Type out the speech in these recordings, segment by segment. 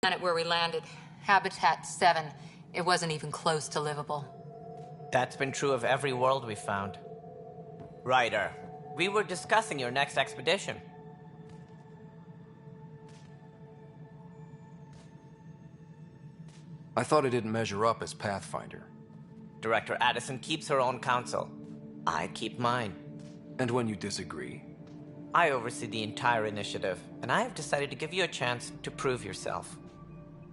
Planet where we landed, Habitat 7, it wasn't even close to livable. That's been true of every world we've found. Ryder, we were discussing your next expedition. I thought I didn't measure up as Pathfinder. Director Addison keeps her own counsel. I keep mine. And when you disagree? I oversee the entire initiative, and I have decided to give you a chance to prove yourself.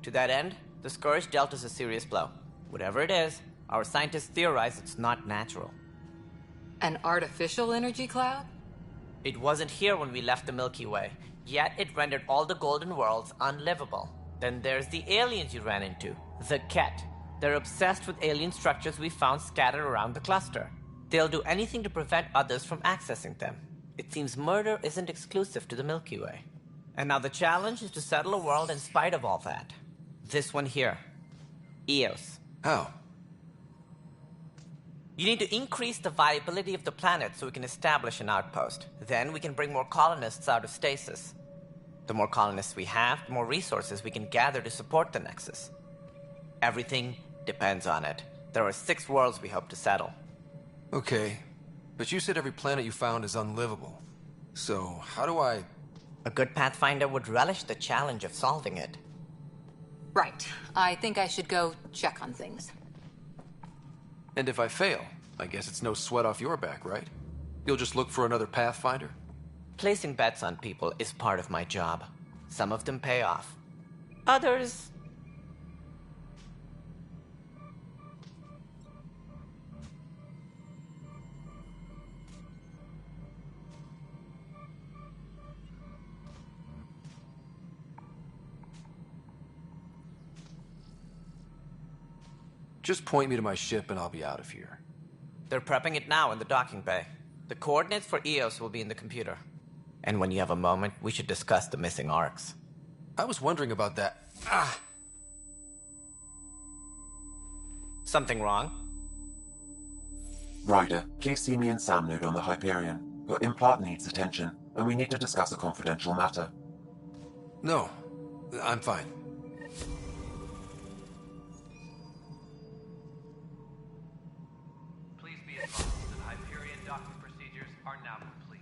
To that end, the Scourge dealt us a serious blow. Whatever it is, our scientists theorize it's not natural. An artificial energy cloud? It wasn't here when we left the Milky Way, yet it rendered all the golden worlds unlivable. Then there's the aliens you ran into, the Ket. They're obsessed with alien structures we found scattered around the cluster. They'll do anything to prevent others from accessing them. It seems murder isn't exclusive to the Milky Way. And now the challenge is to settle a world in spite of all that. This one here. Eos. How? You need to increase the viability of the planet so we can establish an outpost. Then we can bring more colonists out of stasis. The more colonists we have, the more resources we can gather to support the Nexus. Everything depends on it. There are 6 worlds we hope to settle. Okay, but you said every planet you found is unlivable. So, how do I... A good Pathfinder would relish the challenge of solving it. Right. I think I should go check on things. And if I fail, I guess it's no sweat off your back, right? You'll just look for another Pathfinder? Placing bets on people is part of my job. Some of them pay off. Others... Just point me to my ship and I'll be out of here. They're prepping it now in the docking bay. The coordinates for Eos will be in the computer. And when you have a moment, we should discuss the missing arcs. I was wondering about that. Ah! Something wrong? Ryder, please see me and Sam Node on the Hyperion. Your implant needs attention, and we need to discuss a confidential matter. No, I'm fine. Please be advised that Hyperion docking procedures are now complete.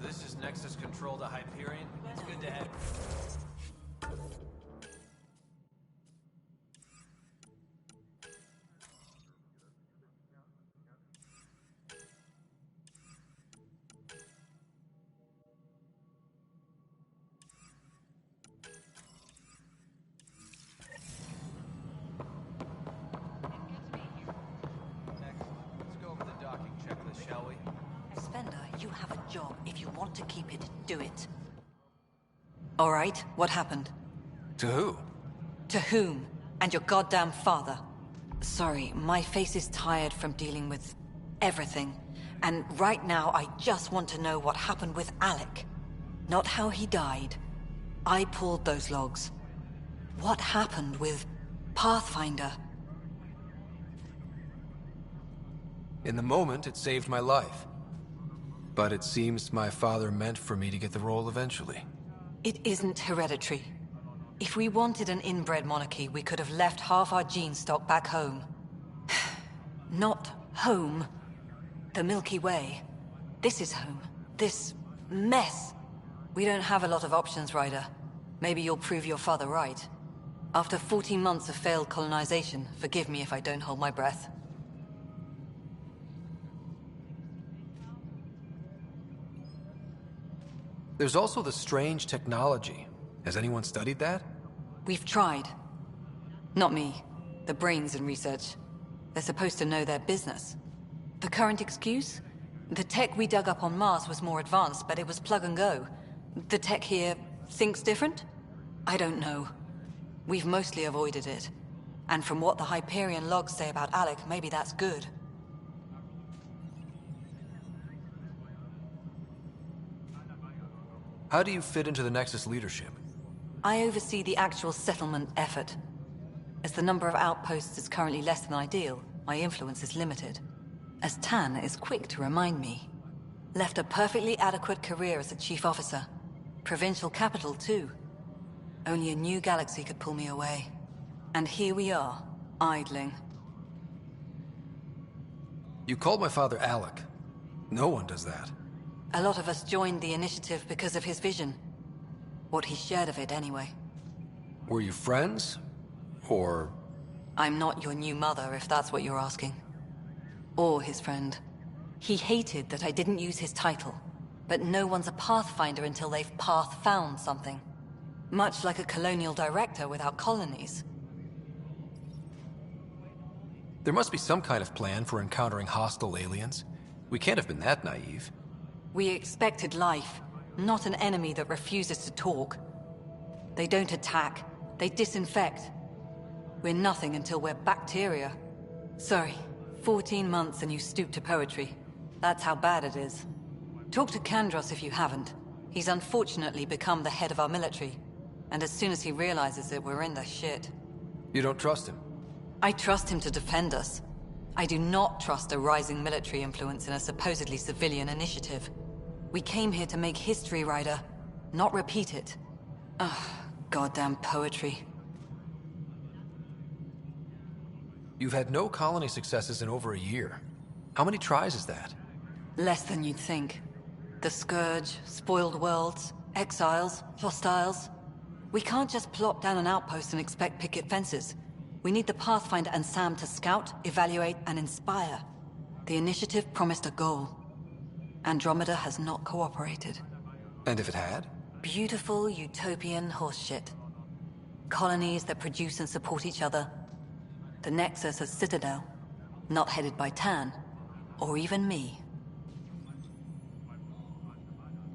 This is Nexus Control to Hyperion. It's good to have... Next, let's go over the docking checklist, shall we? Spender, you have a job. If you want to keep it, do it. All right, what happened? To who? To whom? And your goddamn father. Sorry, my face is tired from dealing with everything. And right now, I just want to know what happened with Alec. Not how he died. I pulled those logs. What happened with Pathfinder? In the moment, it saved my life. But it seems my father meant for me to get the role eventually. It isn't hereditary. If we wanted an inbred monarchy, we could have left half our gene stock back home. Not home. The Milky Way. This is home. This mess. We don't have a lot of options, Ryder. Maybe you'll prove your father right. After 14 months of failed colonization, forgive me if I don't hold my breath. There's also the strange technology. Has anyone studied that? We've tried. Not me. The brains in research. They're supposed to know their business. The current excuse? The tech we dug up on Mars was more advanced, but it was plug and go. The tech here thinks different? I don't know. We've mostly avoided it. And from what the Hyperion logs say about Alec, maybe that's good. How do you fit into the Nexus leadership? I oversee the actual settlement effort. As the number of outposts is currently less than ideal, my influence is limited. As Tan is quick to remind me. Left a perfectly adequate career as a chief officer. Provincial capital, too. Only a new galaxy could pull me away. And here we are, idling. You called my father Alec. No one does that. A lot of us joined the initiative because of his vision. What he shared of it, anyway. Were you friends? Or... I'm not your new mother, if that's what you're asking. Or his friend. He hated that I didn't use his title. But no one's a pathfinder until they've path-found something. Much like a colonial director without colonies. there must be some kind of plan for encountering hostile aliens. We can't have been that naive. We expected life, not an enemy that refuses to talk. They don't attack, they disinfect. We're nothing until we're bacteria. Sorry, 14 months and you stoop to poetry. That's how bad it is. Talk to Kandros if you haven't. He's unfortunately become the head of our military. And as soon as he realizes it, we're in the shit. You don't trust him? I trust him to defend us. I do not trust a rising military influence in a supposedly civilian initiative. We came here to make history, Ryder, not repeat it. Ugh, goddamn poetry. You've had no colony successes in over a year. How many tries is that? Less than you'd think. The Scourge, spoiled worlds, exiles, hostiles. We can't just plop down an outpost and expect picket fences. We need the Pathfinder and Sam to scout, evaluate, and inspire. The initiative promised a goal. Andromeda has not cooperated. And if it had? Beautiful utopian horseshit. Colonies that produce and support each other. The Nexus a citadel, not headed by Tan, or even me.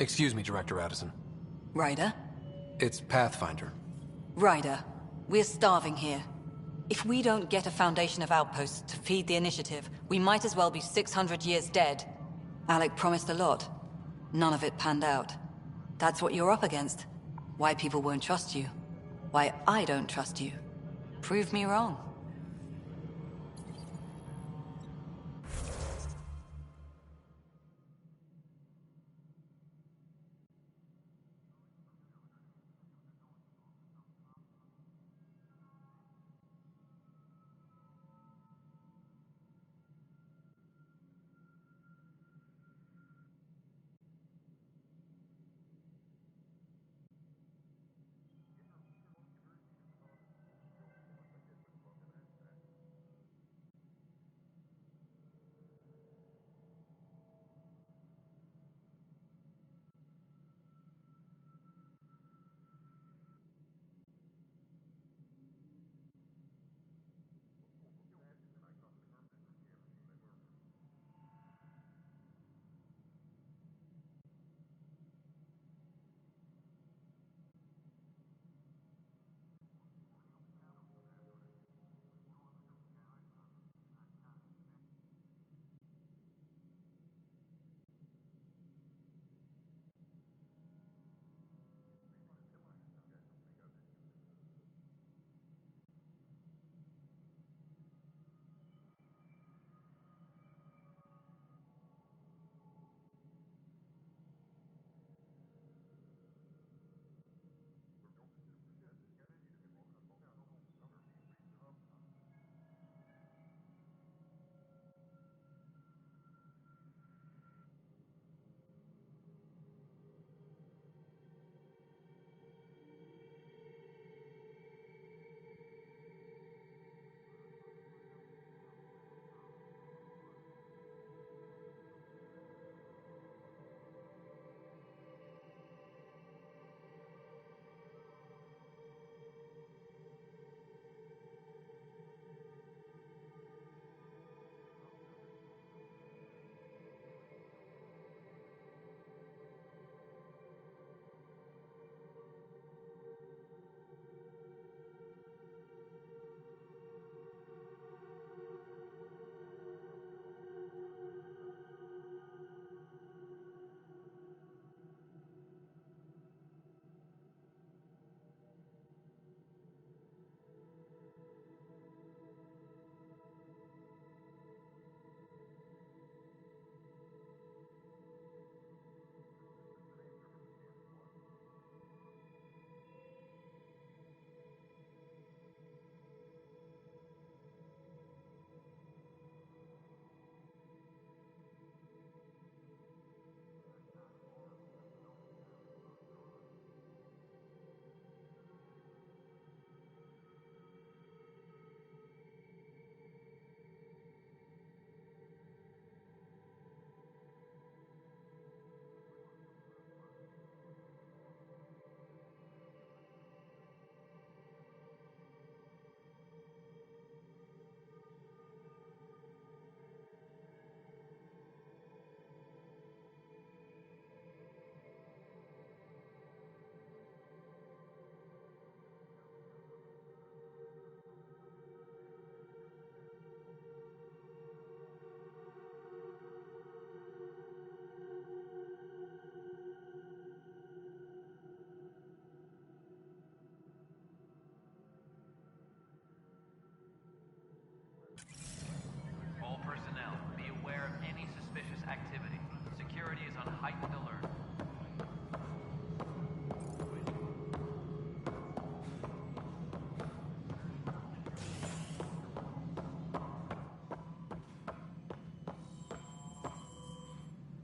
Excuse me, Director Addison. Ryder? It's Pathfinder. Ryder, we're starving here. If we don't get a foundation of outposts to feed the initiative, we might as well be 600 years dead. Alec promised a lot. None of it panned out. That's what you're up against. Why people won't trust you. Why I don't trust you. Prove me wrong.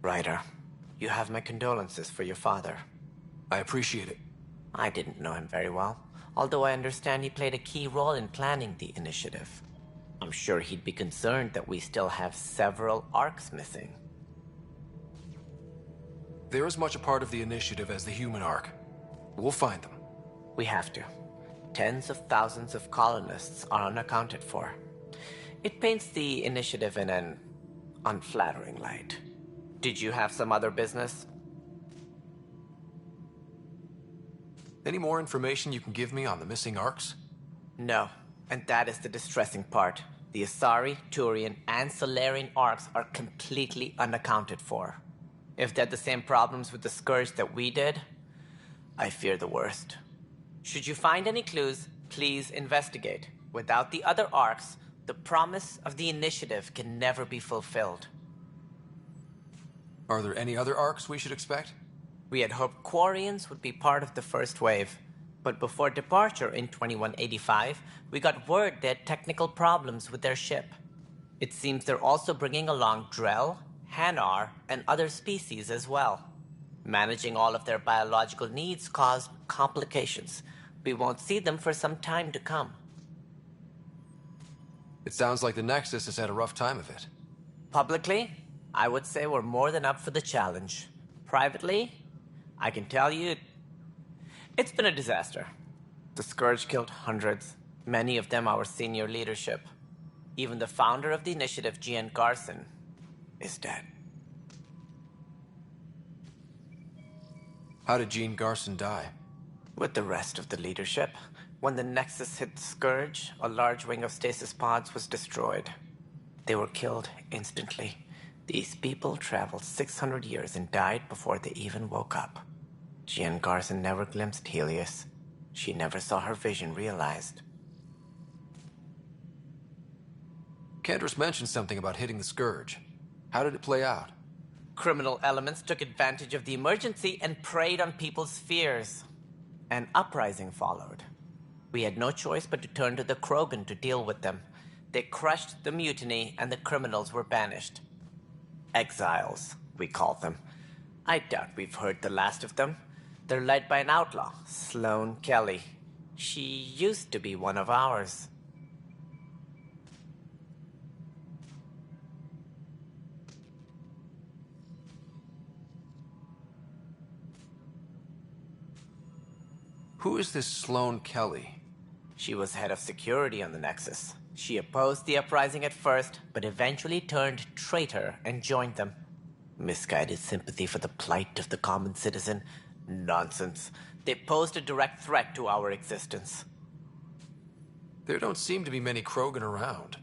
Ryder, you have my condolences for your father. I appreciate it. I didn't know him very well, although I understand he played a key role in planning the initiative. I'm sure he'd be concerned that we still have several arcs missing. They're as much a part of the initiative as the human arc. We'll find them. We have to. Tens of thousands of colonists are unaccounted for. It paints the initiative in an unflattering light. Did you have some other business? Any more information you can give me on the missing arcs? No, and that is the distressing part. The Asari, Turian, and Solarian arcs are completely unaccounted for. If they had the same problems with the Scourge that we did, I fear the worst. Should you find any clues, please investigate. Without the other arcs, the promise of the initiative can never be fulfilled. Are there any other arcs we should expect? We had hoped Quarians would be part of the first wave, but before departure in 2185, we got word they had technical problems with their ship. It seems they're also bringing along Drell, Hanar, and other species as well. Managing all of their biological needs caused complications. We won't see them for some time to come. It sounds like the Nexus has had a rough time of it. Publicly, I would say we're more than up for the challenge. Privately, I can tell you, it's been a disaster. The Scourge killed hundreds, many of them our senior leadership. Even the founder of the initiative, Gian Garson, is dead. How did Jean Garson die? With the rest of the leadership, when the Nexus hit the Scourge, a large wing of stasis pods was destroyed. They were killed instantly. These people traveled 600 years and died before they even woke up. Jean Garson never glimpsed Helios. She never saw her vision realized. Cantor's mentioned something about hitting the Scourge. How did it play out? Criminal elements took advantage of the emergency and preyed on people's fears. An uprising followed. We had no choice but to turn to the Krogan to deal with them. They crushed the mutiny and the criminals were banished. Exiles, we call them. I doubt we've heard the last of them. They're led by an outlaw, Sloane Kelly. She used to be one of ours. Who is this Sloane Kelly? She was head of security on the Nexus. She opposed the uprising at first, but eventually turned traitor and joined them. Misguided sympathy for the plight of the common citizen? Nonsense. They posed a direct threat to our existence. There don't seem to be many Krogan around.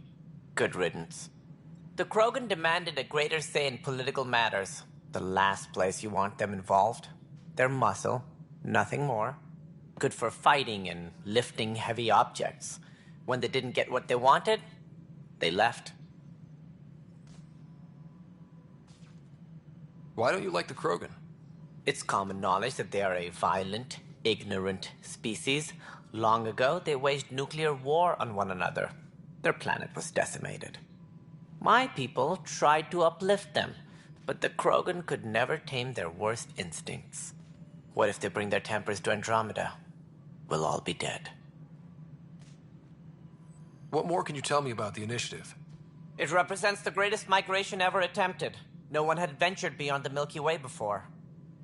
Good riddance. The Krogan demanded a greater say in political matters. The last place you want them involved. Their muscle, nothing more. Good for fighting and lifting heavy objects. When they didn't get what they wanted, they left. Why don't you like the Krogan? It's common knowledge that they are a violent, ignorant species. Long ago, they waged nuclear war on one another. Their planet was decimated. My people tried to uplift them, but the Krogan could never tame their worst instincts. What if they bring their tempers to Andromeda? We'll all be dead. What more can you tell me about the initiative? It represents the greatest migration ever attempted. No one had ventured beyond the Milky Way before.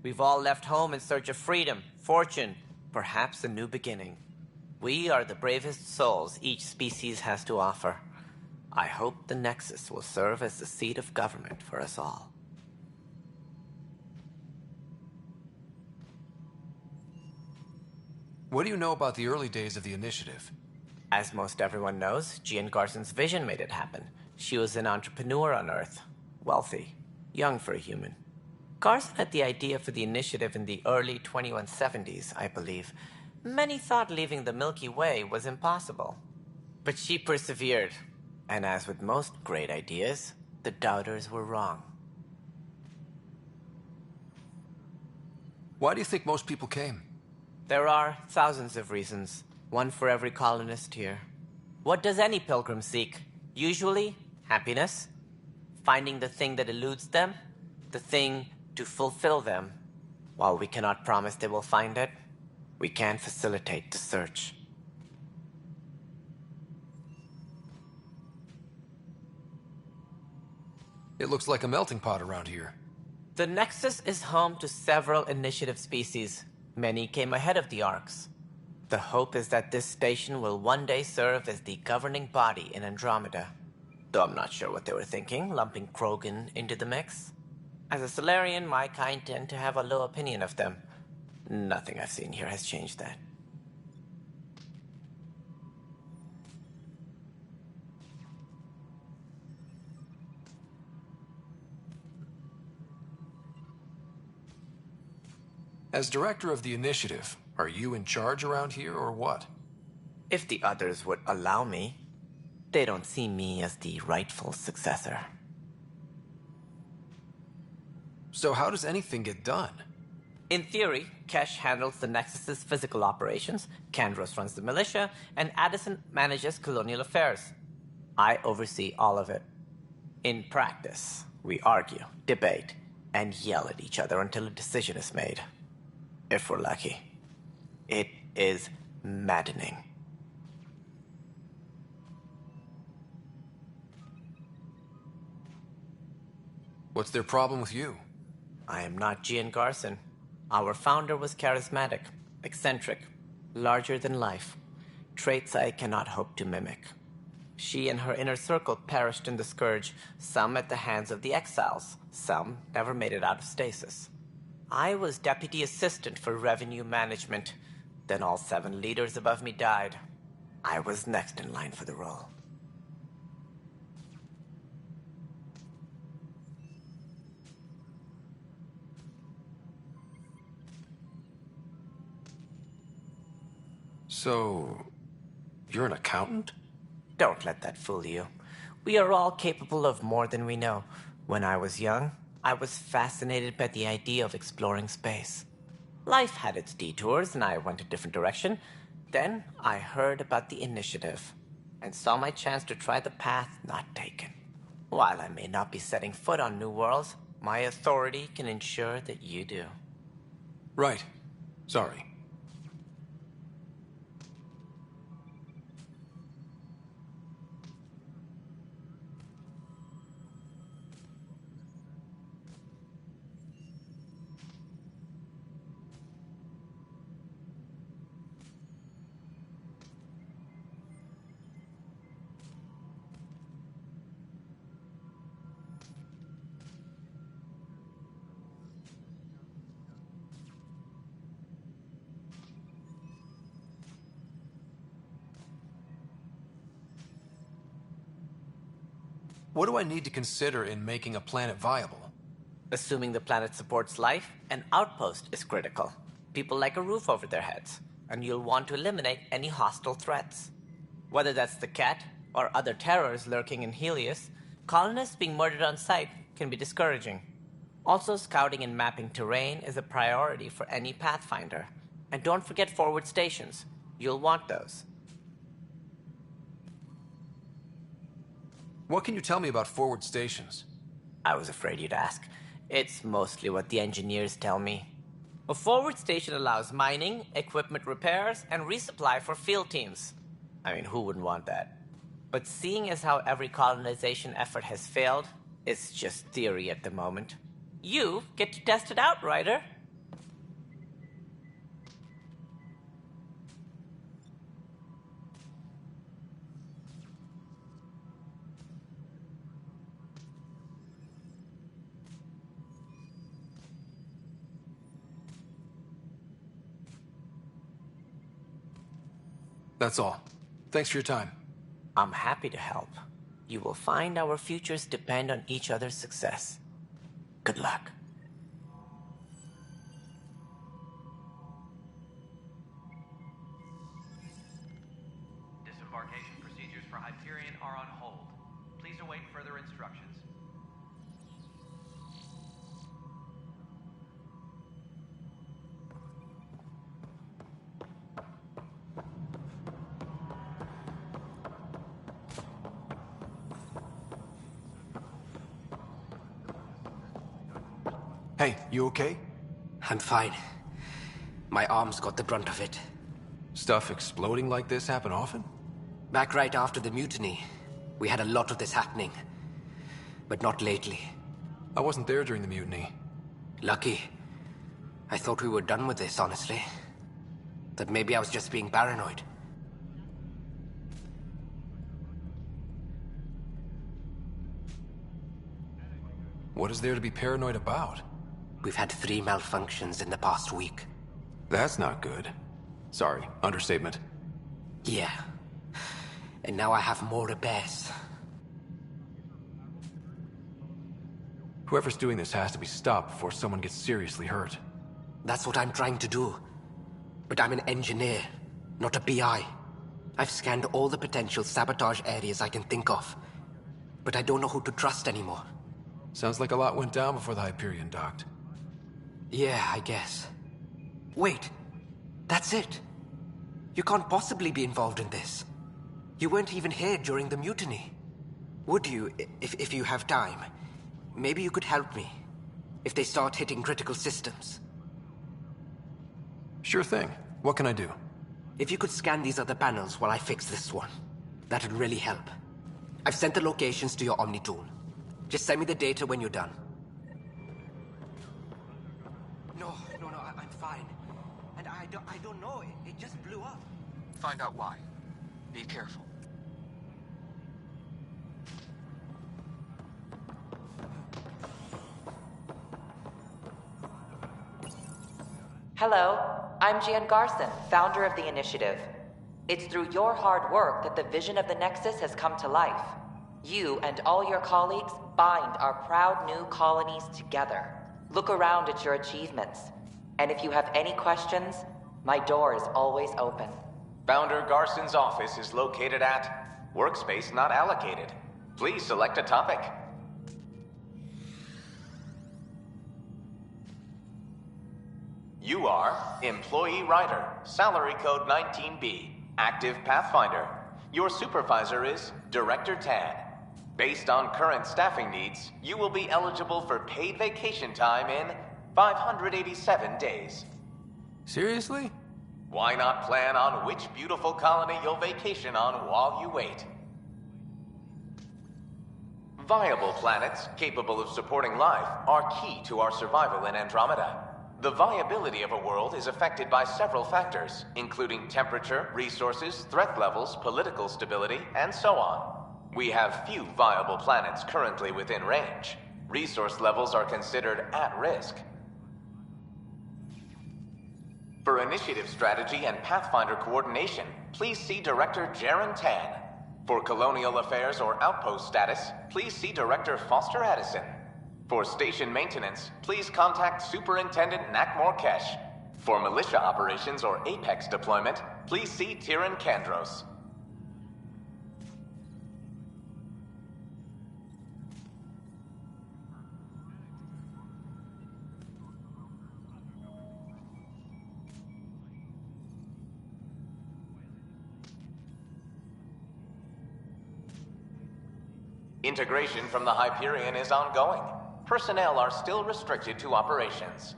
We've all left home in search of freedom, fortune, perhaps a new beginning. We are the bravest souls each species has to offer. I hope the Nexus will serve as the seat of government for us all. What do you know about the early days of the initiative? As most everyone knows, Jean Garson's vision made it happen. She was an entrepreneur on Earth. Wealthy. Young for a human. Garson had the idea for the initiative in the early 2170s, I believe. Many thought leaving the Milky Way was impossible. But she persevered. And as with most great ideas, the doubters were wrong. Why do you think most people came? There are thousands of reasons, one for every colonist here. What does any pilgrim seek? Usually, happiness. Finding the thing that eludes them. the thing to fulfill them. While we cannot promise they will find it, we can facilitate the search. It looks like a melting pot around here. The Nexus is home to several initiative species. Many came ahead of the Arks. The hope is that this station will one day serve as the governing body in Andromeda. Though I'm not sure what they were thinking, lumping Krogan into the mix. As a Solarian, my kind tend to have a low opinion of them. Nothing I've seen here has changed that. As director of the initiative, are you in charge around here or what? If the others would allow me, they don't see me as the rightful successor. So how does anything get done? In theory, Kesh handles the Nexus's physical operations, Kandros runs the militia, and Addison manages colonial affairs. I oversee all of it. In practice, we argue, debate, and yell at each other until a decision is made. If we're lucky. It is maddening. What's their problem with you? I am not Gian Garson. Our founder was charismatic, eccentric, larger than life. Traits I cannot hope to mimic. She and her inner circle perished in the Scourge, some at the hands of the Exiles, some never made it out of stasis. I was deputy assistant for revenue management. Then all 7 leaders above me died. I was next in line for the role. So, you're an accountant? Don't let that fool you. We are all capable of more than we know. When I was young, I was fascinated by the idea of exploring space. Life had its detours, and I went a different direction. Then I heard about the initiative, and saw my chance to try the path not taken. While I may not be setting foot on new worlds, my authority can ensure that you do. Right. Sorry. What do I need to consider in making a planet viable? Assuming the planet supports life, an outpost is critical. People like a roof over their heads, and you'll want to eliminate any hostile threats. Whether that's the Cat or other terrors lurking in Helios, colonists being murdered on sight can be discouraging. Also, scouting and mapping terrain is a priority for any Pathfinder. And don't forget forward stations. You'll want those. What can you tell me about forward stations? I was afraid you'd ask. It's mostly what the engineers tell me. A forward station allows mining, equipment repairs, and resupply for field teams. I mean, who wouldn't want that? But seeing as how every colonization effort has failed, it's just theory at the moment. You get to test it out, Ryder. That's all. Thanks for your time. I'm happy to help. You will find our futures depend on each other's success. Good luck. Disembarkation procedures for Hyperion are on hold. Please await further instructions. Hey, you okay? I'm fine. My arms got the brunt of it. Stuff exploding like this happen often? Back right after the mutiny, we had a lot of this happening. But not lately. I wasn't there during the mutiny. Lucky. I thought we were done with this, honestly. That maybe I was just being paranoid. What is there to be paranoid about? We've had 3 malfunctions in the past week. That's not good. Sorry, understatement. Yeah. And now I have more repairs. Whoever's doing this has to be stopped before someone gets seriously hurt. That's what I'm trying to do. But I'm an engineer, not a PI. I've scanned all the potential sabotage areas I can think of. But I don't know who to trust anymore. Sounds like a lot went down before the Hyperion docked. Yeah, I guess. Wait. That's it. You can't possibly be involved in this. You weren't even here during the mutiny. Would you, if you have time? Maybe you could help me. If they start hitting critical systems. Sure thing. What can I do? If you could scan these other panels while I fix this one, that'd really help. I've sent the locations to your Omni tool. Just send me the data when you're done. No, I'm fine. And I don't know, it just blew up. Find out why. Be careful. Hello, I'm Jan Garson, founder of the initiative. It's through your hard work that the vision of the Nexus has come to life. You and all your colleagues bind our proud new colonies together. Look around at your achievements. And if you have any questions, my door is always open. Founder Garson's office is located at Workspace Not Allocated. Please select a topic. You are Employee Writer, Salary Code 19B, Active Pathfinder. Your supervisor is Director Tan. Based on current staffing needs, you will be eligible for paid vacation time in 587 days. Seriously? Why not plan on which beautiful colony you'll vacation on while you wait? Viable planets capable of supporting life are key to our survival in Andromeda. The viability of a world is affected by several factors, including temperature, resources, threat levels, political stability, and so on. We have few viable planets currently within range. Resource levels are considered at risk. For initiative strategy and Pathfinder coordination, please see Director Jaren Tan. For colonial affairs or outpost status, please see Director Foster Addison. For station maintenance, please contact Superintendent Nakmor Kesh. For militia operations or Apex deployment, please see Tyran Kandros. Integration from the Hyperion is ongoing. Personnel are still restricted to operations.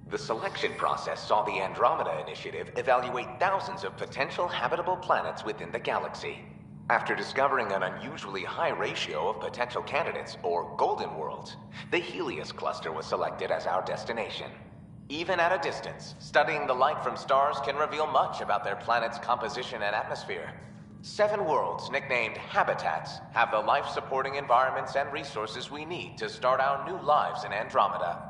The selection process saw the Andromeda Initiative evaluate thousands of potential habitable planets within the galaxy. After discovering an unusually high ratio of potential candidates, or golden worlds, the Helios cluster was selected as our destination. Even at a distance, studying the light from stars can reveal much about their planet's composition and atmosphere. 7 worlds, nicknamed habitats, have the life-supporting environments and resources we need to start our new lives in Andromeda.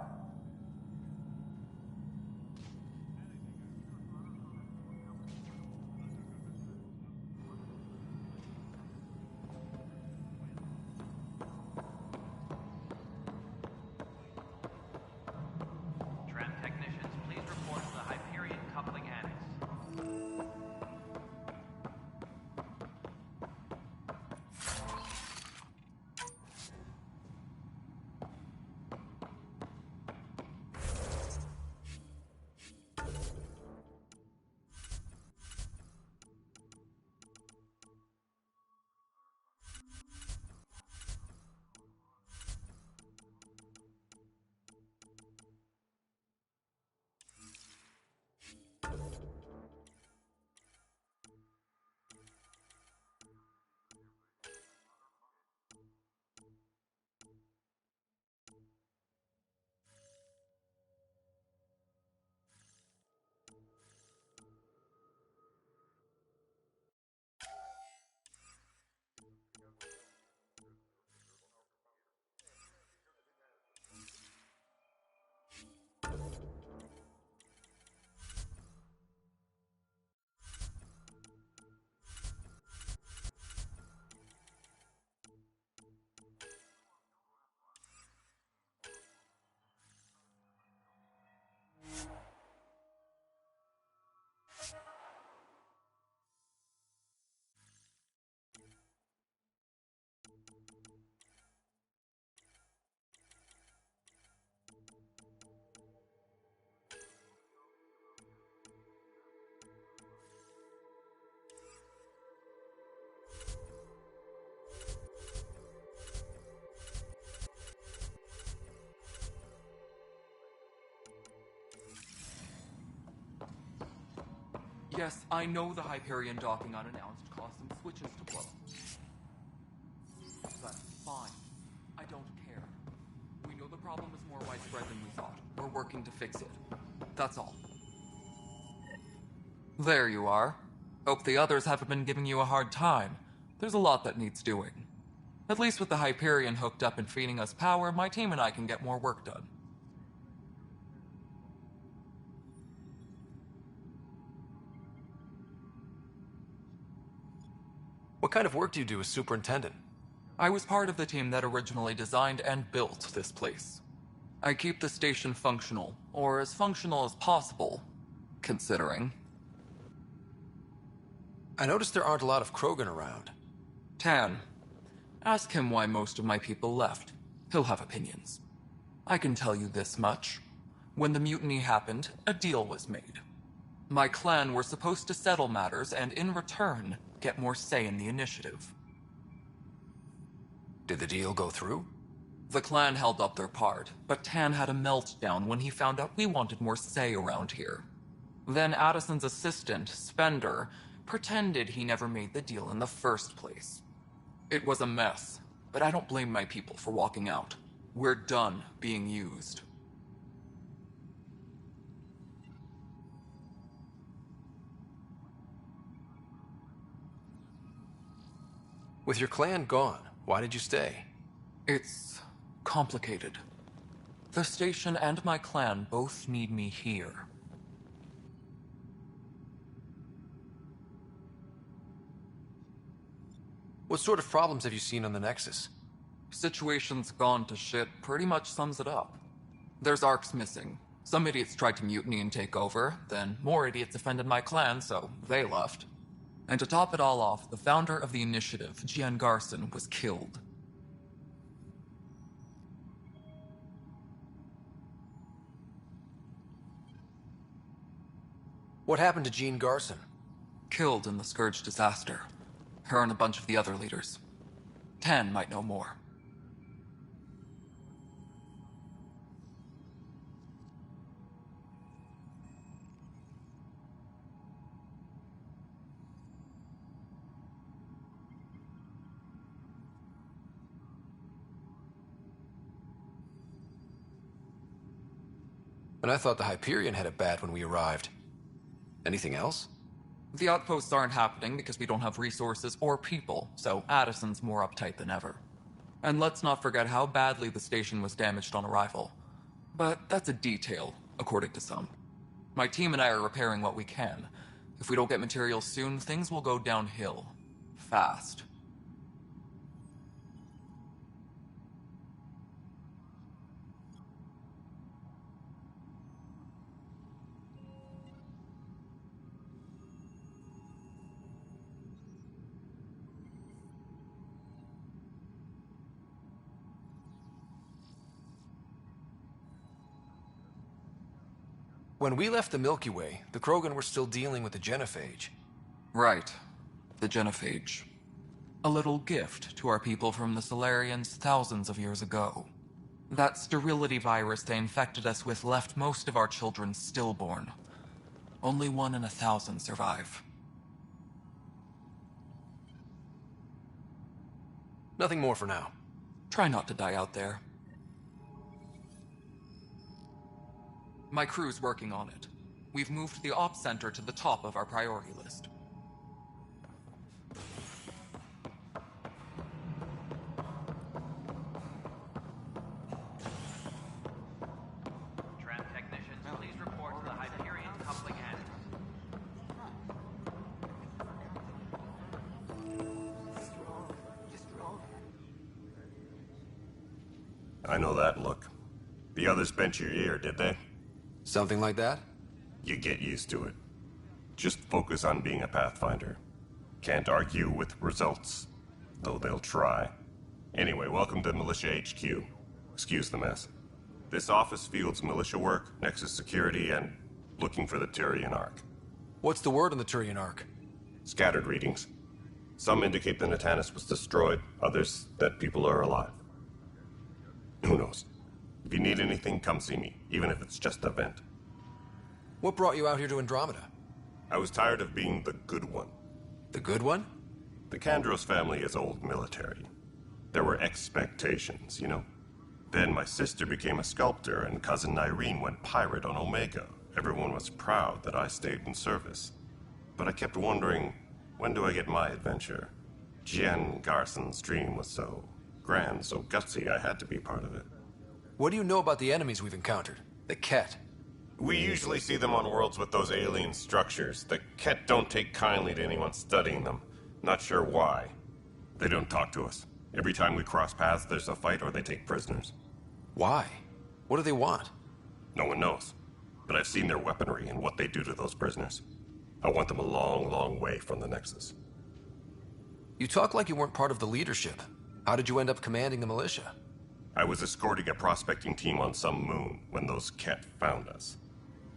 Yes, I know the Hyperion docking unannounced caused some switches to blow. That's fine. I don't care. We know the problem is more widespread than we thought. We're working to fix it. That's all. There you are. Hope the others haven't been giving you a hard time. There's a lot that needs doing. At least with the Hyperion hooked up and feeding us power, my team and I can get more work done. What kind of work do you do as superintendent? I was part of the team that originally designed and built this place. I keep the station functional, or as functional as possible, considering. I noticed there aren't a lot of Krogan around. Tan. Ask him why most of my people left. He'll have opinions. I can tell you this much. When the mutiny happened, a deal was made. My clan were supposed to settle matters and, in return, get more say in the initiative. Did the deal go through? The clan held up their part, but Tan had a meltdown when he found out we wanted more say around here. Then Addison's assistant, Spender, pretended he never made the deal in the first place. It was a mess, but I don't blame my people for walking out. We're done being used. With your clan gone, why did you stay? It's complicated. The station and my clan both need me here. What sort of problems have you seen on the Nexus? Situation's gone to shit pretty much sums it up. There's arcs missing. Some idiots tried to mutiny and take over, then more idiots offended my clan, so they left. And to top it all off, the founder of the initiative, Gian Garson, was killed. What happened to Jean Garson? Killed in the Scourge disaster. Her and a bunch of the other leaders. Tan might know more. And I thought the Hyperion had it bad when we arrived. Anything else? The outposts aren't happening because we don't have resources or people, so Addison's more uptight than ever. And let's not forget how badly the station was damaged on arrival. But that's a detail, according to some. My team and I are repairing what we can. If we don't get materials soon, things will go downhill. Fast. When we left the Milky Way, the Krogan were still dealing with the genophage. Right. The genophage. A little gift to our people from the Solarians thousands of years ago. That sterility virus they infected us with left most of our children stillborn. Only 1 in 1,000 survive. Nothing more for now. Try not to die out there. My crew's working on it. We've moved the ops center to the top of our priority list. Tram technicians, please report to the Hyperion coupling end. I know that look. The others bent your ear, did they? Something like that? You get used to it. Just focus on being a Pathfinder. Can't argue with results, though they'll try. Anyway, welcome to Militia HQ. Excuse the mess. This office fields militia work, Nexus security, and looking for the Turian Ark. What's the word on the Turian Ark? Scattered readings. Some indicate the Natanus was destroyed, others that people are alive. Who knows? If you need anything, come see me, even if it's just a vent. What brought you out here to Andromeda? I was tired of being the good one. The good one? The Kandros family is old military. There were expectations, you know? Then my sister became a sculptor and cousin Irene went pirate on Omega. Everyone was proud that I stayed in service. But I kept wondering, when do I get my adventure? Jen Garson's dream was so grand, so gutsy, I had to be part of it. What do you know about the enemies we've encountered? The Ket? We usually see them on worlds with those alien structures. The Ket don't take kindly to anyone studying them. Not sure why. They don't talk to us. Every time we cross paths, there's a fight or they take prisoners. Why? What do they want? No one knows. But I've seen their weaponry and what they do to those prisoners. I want them a long, long way from the Nexus. You talk like you weren't part of the leadership. How did you end up commanding the militia? I was escorting a prospecting team on some moon when those Ket found us.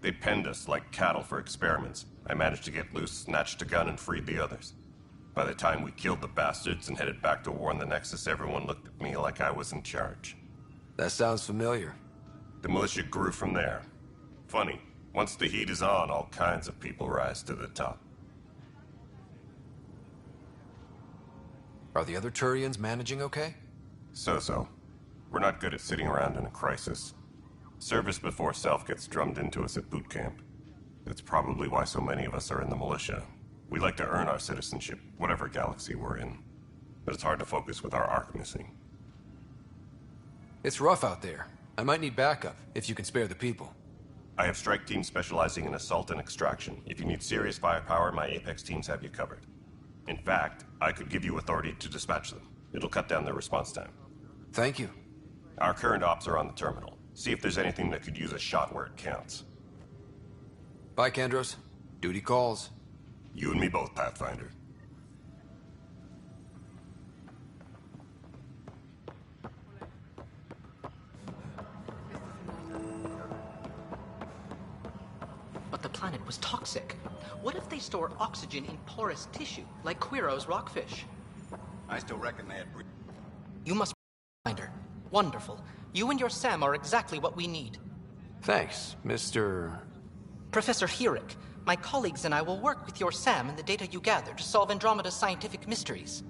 They penned us like cattle for experiments. I managed to get loose, snatched a gun, and freed the others. By the time we killed the bastards and headed back to warn the Nexus, everyone looked at me like I was in charge. That sounds familiar. The militia grew from there. Funny, once the heat is on, all kinds of people rise to the top. Are the other Turians managing okay? So-so. We're not good at sitting around in a crisis. Service before self gets drummed into us at boot camp. That's probably why so many of us are in the militia. We like to earn our citizenship, whatever galaxy we're in. But it's hard to focus with our arc missing. It's rough out there. I might need backup, if you can spare the people. I have strike teams specializing in assault and extraction. If you need serious firepower, my Apex teams have you covered. In fact, I could give you authority to dispatch them. It'll cut down their response time. Thank you. Our current ops are on the terminal. See if there's anything that could use a shot where it counts. Bye, Kandros. Duty calls. You and me both, Pathfinder. But the planet was toxic. What if they store oxygen in porous tissue, like Quiro's rockfish? I still reckon they had... You must find her. Wonderful. You and your Sam are exactly what we need. Thanks, Mr... Professor Herrick, my colleagues and I will work with your Sam and the data you gather to solve Andromeda's scientific mysteries.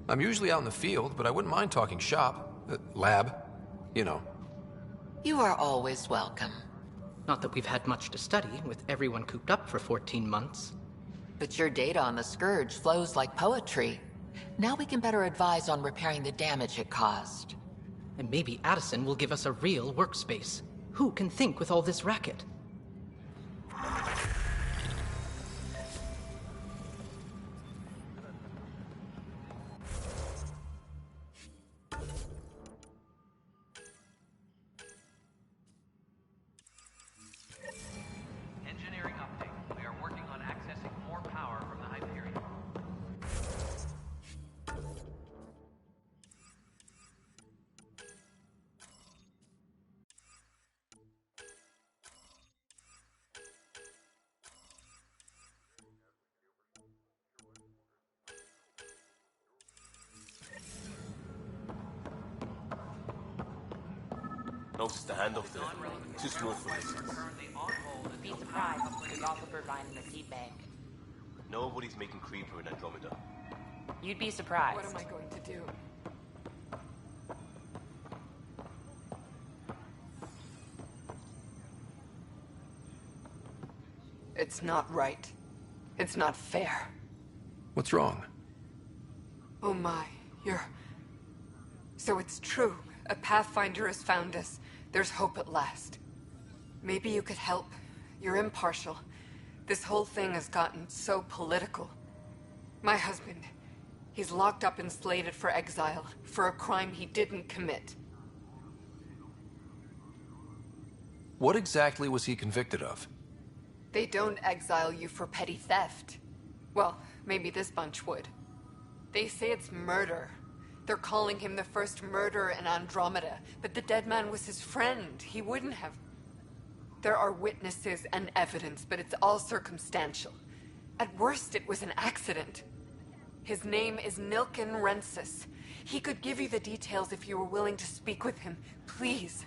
I'm usually out in the field, but I wouldn't mind talking shop. Lab. You know. You are always welcome. Not that we've had much to study, with everyone cooped up for 14 months. But your data on the Scourge flows like poetry. Now we can better advise on repairing the damage it caused. And maybe Addison will give us a real workspace. Who can think with all this racket? Notice the handoff there. Too smooth for this. You'd be surprised there's also bird line in the seed bank. Nobody's making creeper in Andromeda. You'd be surprised. What am I going to do? It's not right. It's not fair. What's wrong? Oh my, So it's true. A Pathfinder has found us. There's hope at last. Maybe you could help. You're impartial. This whole thing has gotten so political. My husband, he's locked up and slated for exile for a crime he didn't commit. What exactly was he convicted of? They don't exile you for petty theft. Well, maybe this bunch would. They say it's murder. They're calling him the first murderer in Andromeda, but the dead man was his friend. He wouldn't have... There are witnesses and evidence, but it's all circumstantial. At worst, it was an accident. His name is Nilken Rensis. He could give you the details if you were willing to speak with him. Please.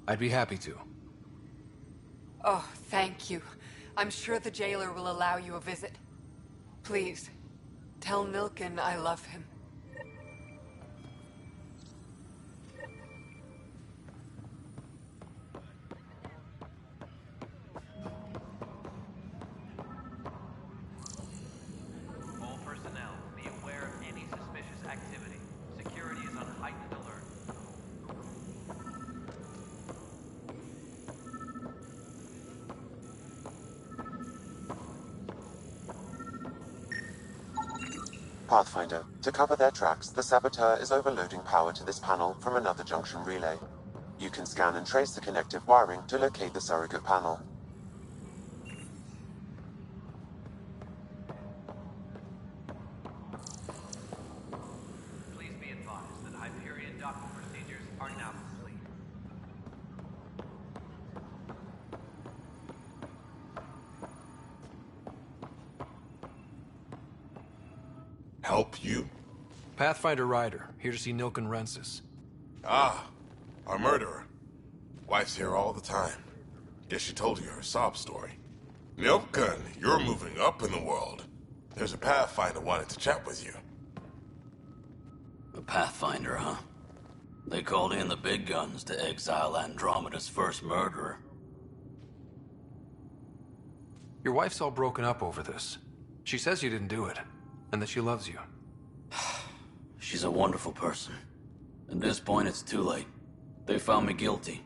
I'd be happy to. Oh, thank you. I'm sure the jailer will allow you a visit. Please, tell Nilken I love him. All personnel, be aware of any suspicious activity. Security is on heightened alert. Pathfinder, to cover their tracks, the saboteur is overloading power to this panel from another junction relay. You can scan and trace the connective wiring to locate the surrogate panel. Please be advised that Hyperion docking procedures are now complete. Help you? Pathfinder Ryder, here to see Nilken Rensis. Ah, our murderer. Wife's here all the time. Guess she told you her sob story. Nilken, you're moving up in the world. There's a Pathfinder wanted to chat with you. A Pathfinder, huh? They called in the big guns to exile Andromeda's first murderer. Your wife's all broken up over this. She says you didn't do it, and that she loves you. She's a wonderful person. At this point, it's too late. They found me guilty.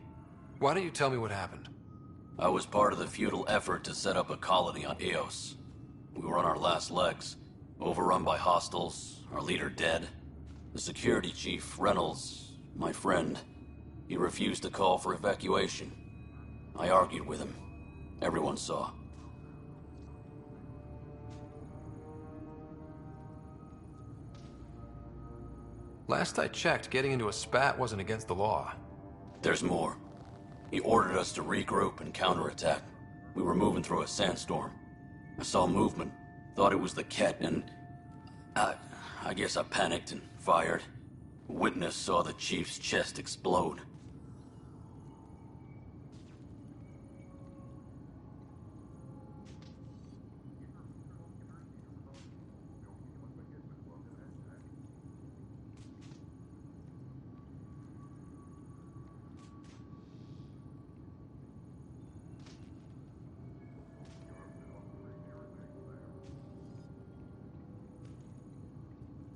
Why don't you tell me what happened? I was part of the futile effort to set up a colony on Eos. We were on our last legs, overrun by hostiles, our leader dead. The security chief, Reynolds, my friend, he refused to call for evacuation. I argued with him. Everyone saw. Last I checked, getting into a spat wasn't against the law. There's more. He ordered us to regroup and counterattack. We were moving through a sandstorm. I saw movement, thought it was the Ket, and... I guess I panicked and fired. A witness saw the chief's chest explode.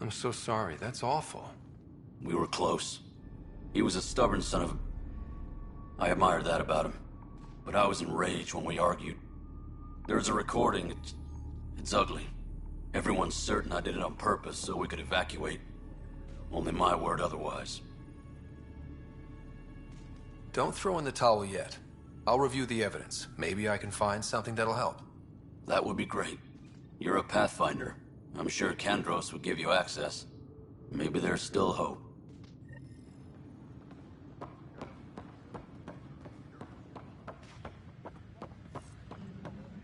I'm so sorry. That's awful. We were close. He was a stubborn son of a... I admired that about him. But I was enraged when we argued. There's a recording. It's ugly. Everyone's certain I did it on purpose so we could evacuate. Only my word otherwise. Don't throw in the towel yet. I'll review the evidence. Maybe I can find something that'll help. That would be great. You're a Pathfinder. I'm sure Kandros would give you access. Maybe there's still hope.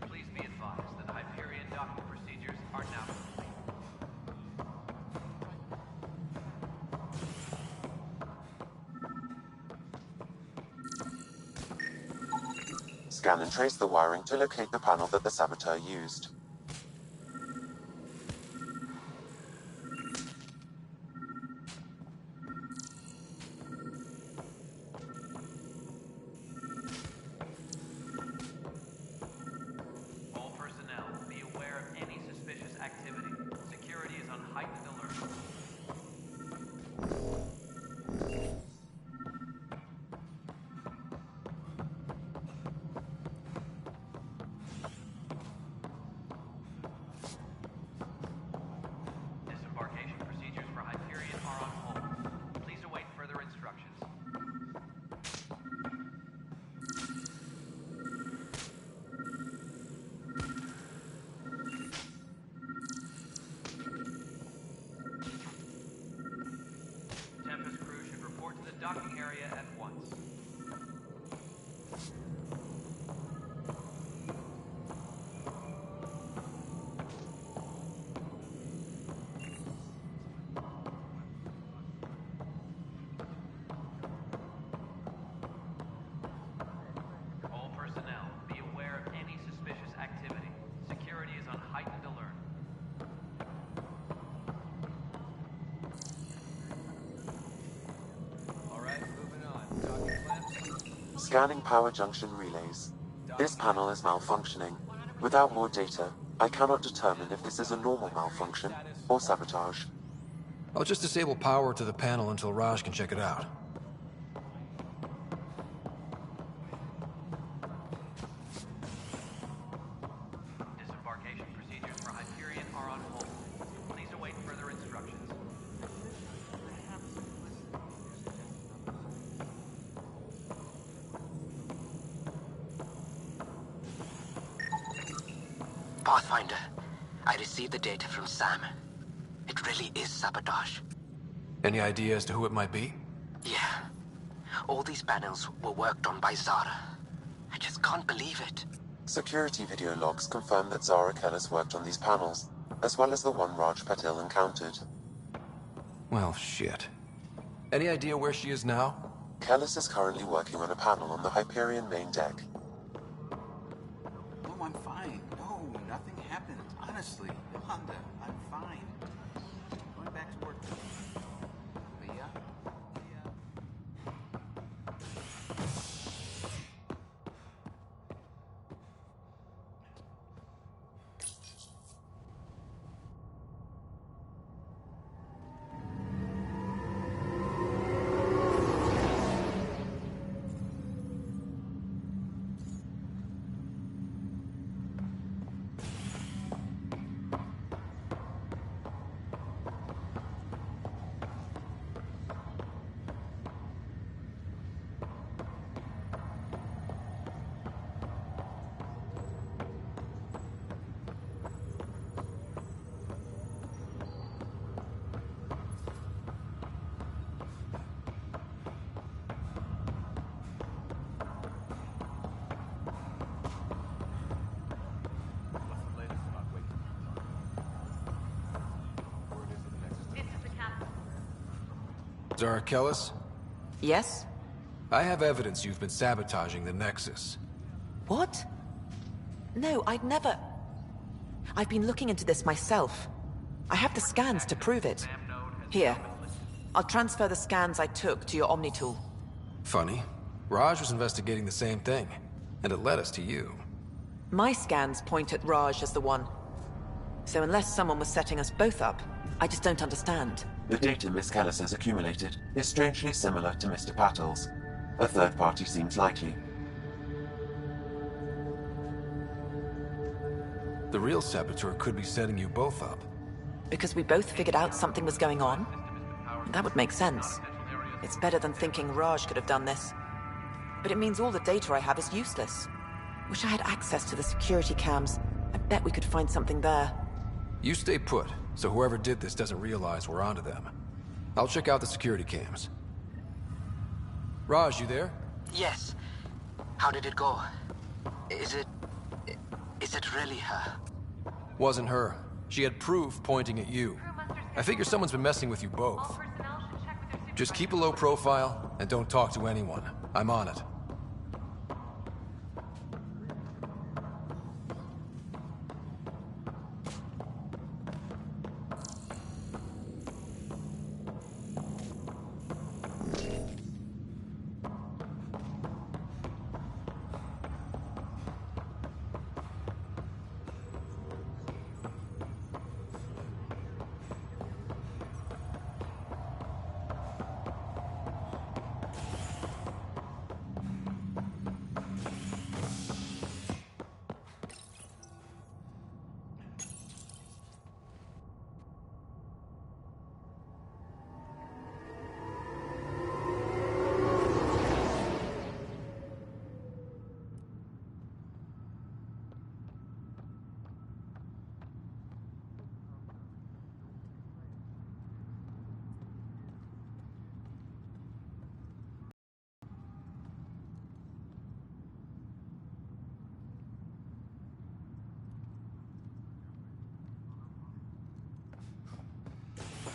Please be advised that Hyperion docking procedures are now complete. Scan and trace the wiring to locate the panel that the saboteur used. All personnel Scanning power junction relays. This panel is malfunctioning. Without more data, I cannot determine if this is a normal malfunction or sabotage. I'll just disable power to the panel until Raj can check it out. Disembarkation procedures for Hyperion are on hold. Please await further instructions. Pathfinder, I received the data from Sam. It really is sabotage. Any idea as to who it might be? Yeah. All these panels were worked on by Zara. I just can't believe it. Security video logs confirm that Zara Kellis worked on these panels, as well as the one Raj Patil encountered. Well, shit. Any idea where she is now? Kellis is currently working on a panel on the Hyperion main deck. No, I'm fine. No, nothing happened. Honestly, Yolanda, I'm fine. Going back to work. But yeah. Zara Kellis? Yes? I have evidence you've been sabotaging the Nexus. What? No, I'd never... I've been looking into this myself. I have the scans to prove it. Here. I'll transfer the scans I took to your Omni tool. Funny. Raj was investigating the same thing, and it led us to you. My scans point at Raj as the one. So unless someone was setting us both up, I just don't understand. The data Miss Kellis has accumulated is strangely similar to Mr. Patil's. A third party seems likely. The real saboteur could be setting you both up. Because we both figured out something was going on? That would make sense. It's better than thinking Raj could have done this. But it means all the data I have is useless. Wish I had access to the security cams. I bet we could find something there. You stay put, so whoever did this doesn't realize we're onto them. I'll check out the security cams. Raj, you there? Yes. How did it go? Is it really her? Wasn't her. She had proof pointing at you. I figure someone's been messing with you both. Just keep a low profile, and don't talk to anyone. I'm on it.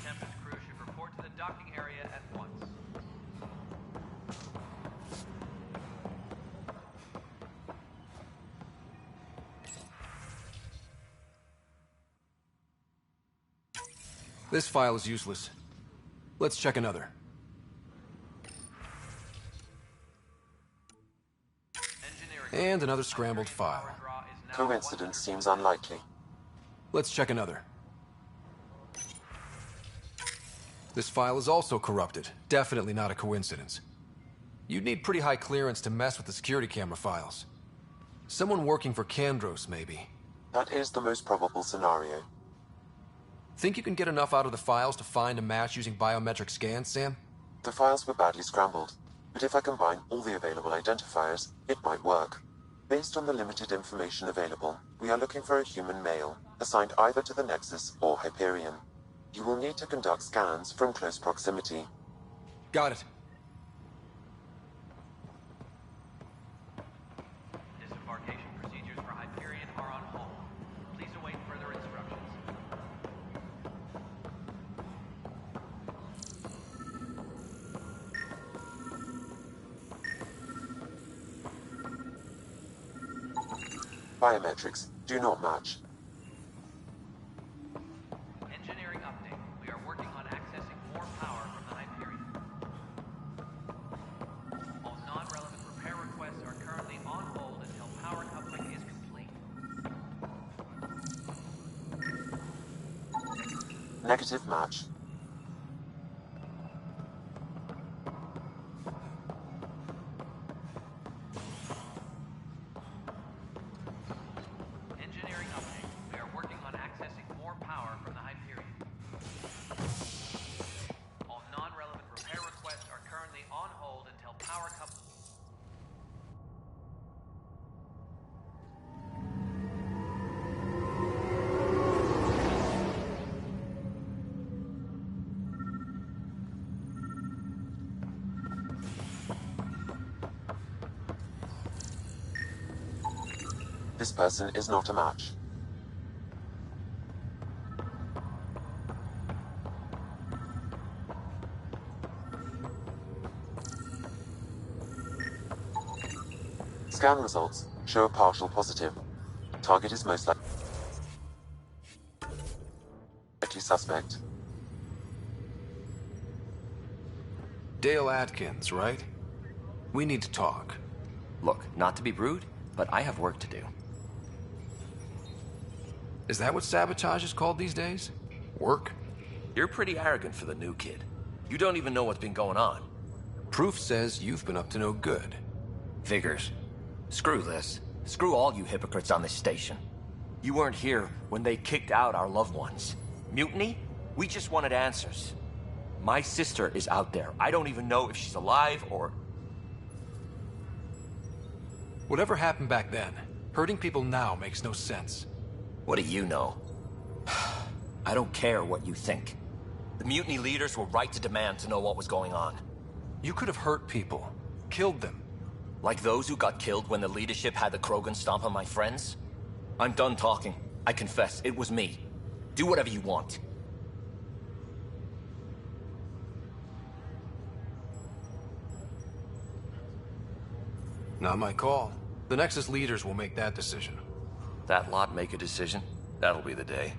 Tempest crew should report to the docking area at once. This file is useless. Let's check another. And another scrambled file. Coincidence seems unlikely. Let's check another. This file is also corrupted. Definitely not a coincidence. You'd need pretty high clearance to mess with the security camera files. Someone working for Kandros, maybe. That is the most probable scenario. Think you can get enough out of the files to find a match using biometric scans, Sam? The files were badly scrambled, but if I combine all the available identifiers, it might work. Based on the limited information available, we are looking for a human male, assigned either to the Nexus or Hyperion. You will need to conduct scans from close proximity. Got it. Disembarkation procedures for Hyperion are on hold. Please await further instructions. Biometrics do not match. Engineering update. We are working on accessing more power from the Hyperion. All non-relevant repair requests are currently on hold until power coupling is complete. Negative match. Engineering update. We are working on accessing more power from the Hyperion. All non-relevant repair requests are currently on hold until power coupling. This person is not a match. Scan results show a partial positive. Target is most likely suspect. Dale Atkins, right? We need to talk. Look, not to be rude, but I have work to do. Is that what sabotage is called these days? Work? You're pretty arrogant for the new kid. You don't even know what's been going on. Proof says you've been up to no good. Figures. Screw this. Screw all you hypocrites on this station. You weren't here when they kicked out our loved ones. Mutiny? We just wanted answers. My sister is out there. I don't even know if she's alive or... Whatever happened back then, hurting people now makes no sense. What do you know? I don't care what you think. The mutiny leaders were right to demand to know what was going on. You could have hurt people, killed them. Like those who got killed when the leadership had the Krogan stomp on my friends? I'm done talking. I confess, it was me. Do whatever you want. Not my call. The Nexus leaders will make that decision. That lot make a decision? That'll be the day.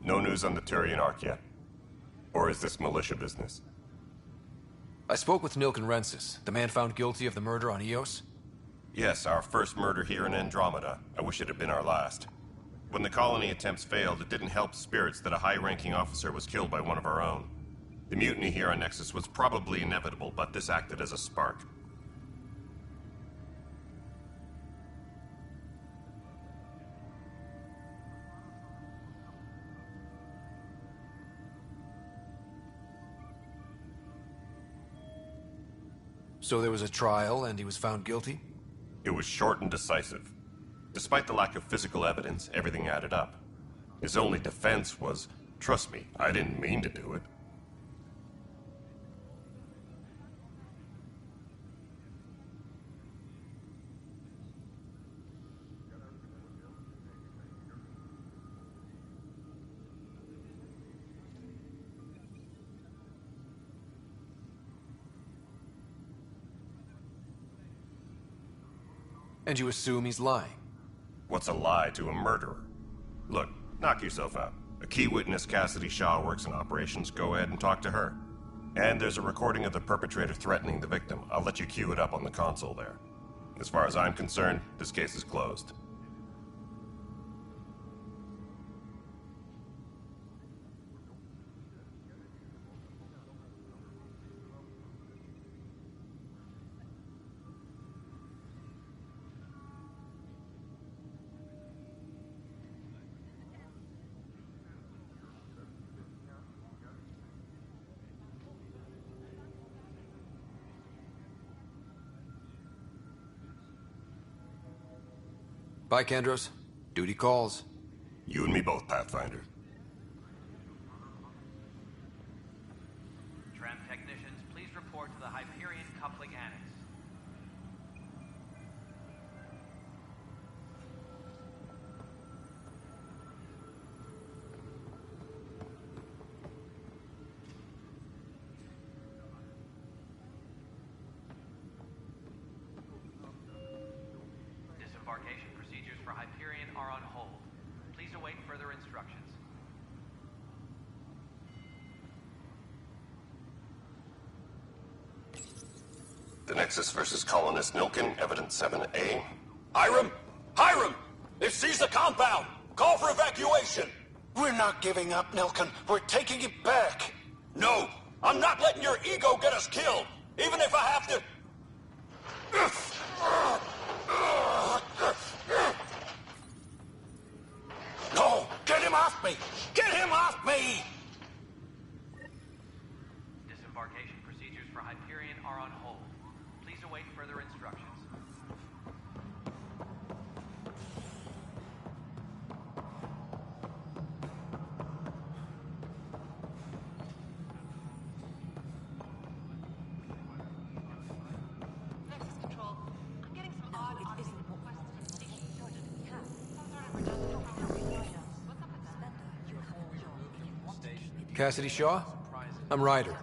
No news on the Turian Ark yet? Or is this militia business? I spoke with Nilken Rensis, the man found guilty of the murder on Eos. Yes, our first murder here in Andromeda. I wish it had been our last. When the colony attempts failed, it didn't help spirits that a high-ranking officer was killed by one of our own. The mutiny here on Nexus was probably inevitable, but this acted as a spark. So there was a trial, and he was found guilty? It was short and decisive. Despite the lack of physical evidence, everything added up. His only defense was, "Trust me, I didn't mean to do it." And you assume he's lying? What's a lie to a murderer? Look, knock yourself out. A key witness, Cassidy Shaw, works in operations. Go ahead and talk to her. And there's a recording of the perpetrator threatening the victim. I'll let you cue it up on the console there. As far as I'm concerned, this case is closed. Bye, Kendros. Duty calls. You and me both, Pathfinder. Tram technicians, please report to the Hyperion Coupling Annex. Disembarkation procedures for Hyperion are on hold. Please await further instructions. The Nexus versus Colonist Nilken, Evidence 7A. Hiram! Hiram! It seized the compound! Call for evacuation! We're not giving up, Nilken. We're taking it back. No! I'm not letting your ego get us killed! Even if I have to... No! Get him off me! Get him off me! Disembarkation procedures for Hyperion are on hold. Please await further instructions. Cassidy Shaw? I'm Ryder.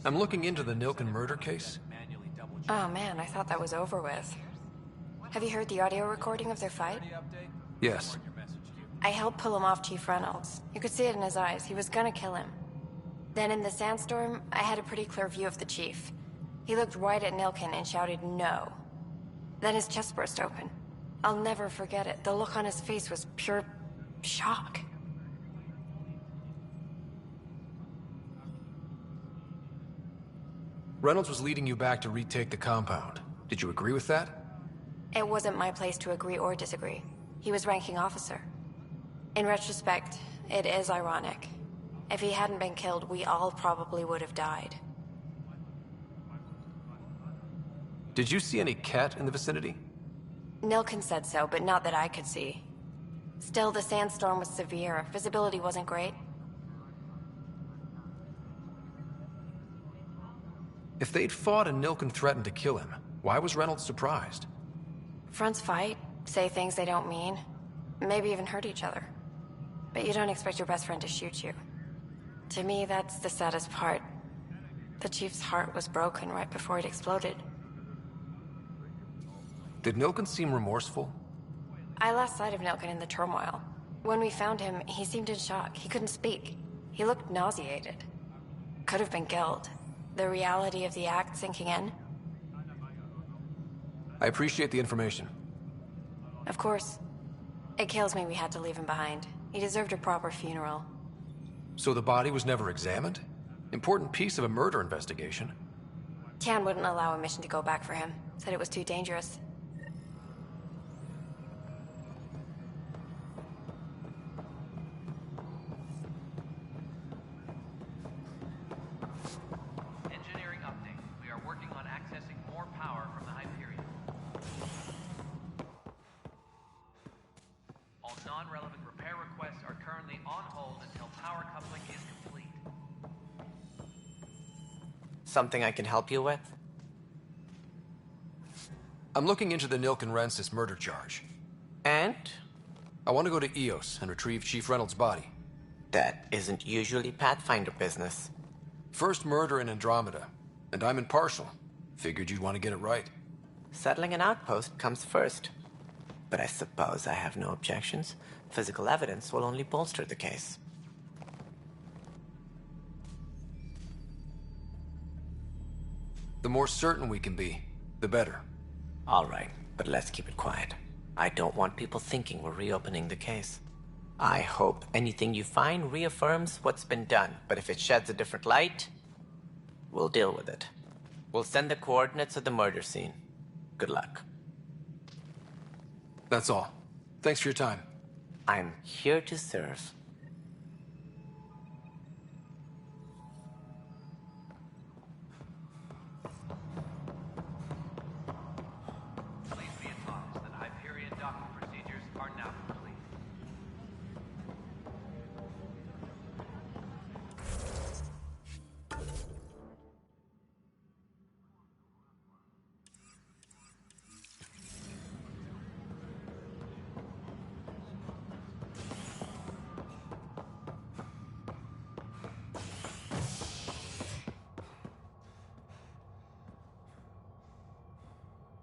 I'm looking into the Nilken murder case. Oh man, I thought that was over with. Have you heard the audio recording of their fight? Yes. I helped pull him off Chief Reynolds. You could see it in his eyes. He was gonna kill him. Then in the sandstorm, I had a pretty clear view of the Chief. He looked right at Nilken and shouted no. Then his chest burst open. I'll never forget it. The look on his face was pure shock. Reynolds was leading you back to retake the compound. Did you agree with that? It wasn't my place to agree or disagree. He was ranking officer. In retrospect, it is ironic. If he hadn't been killed, we all probably would have died. Did you see any cat in the vicinity? Nilken said so, but not that I could see. Still, the sandstorm was severe. Visibility wasn't great. If they'd fought and Nilken threatened to kill him, why was Reynolds surprised? Fronts fight, say things they don't mean, maybe even hurt each other. But you don't expect your best friend to shoot you. To me, that's the saddest part. The Chief's heart was broken right before it exploded. Did Nilken seem remorseful? I lost sight of Nilken in the turmoil. When we found him, he seemed in shock. He couldn't speak. He looked nauseated. Could have been killed. The reality of the act sinking in? I appreciate the information. Of course. It kills me we had to leave him behind. He deserved a proper funeral. So the body was never examined? Important piece of a murder investigation. Tian wouldn't allow a mission to go back for him. Said it was too dangerous. Engineering update. We are working on accessing more power from the Hyperion. All non-relevant repair requests are currently on hold until power coupling is complete. Something I can help you with? I'm looking into the Nilkenrensis murder charge. And? I want to go to EOS and retrieve Chief Reynolds' body. That isn't usually Pathfinder business. First murder in Andromeda, and I'm impartial. Figured you'd want to get it right. Settling an outpost comes first. But I suppose I have no objections. Physical evidence will only bolster the case. The more certain we can be, the better. All right, but let's keep it quiet. I don't want people thinking we're reopening the case. I hope anything you find reaffirms what's been done, but if it sheds a different light, we'll deal with it. We'll send the coordinates of the murder scene. Good luck. That's all. Thanks for your time. I'm here to serve. Please be advised that Hyperion docking procedures are now complete.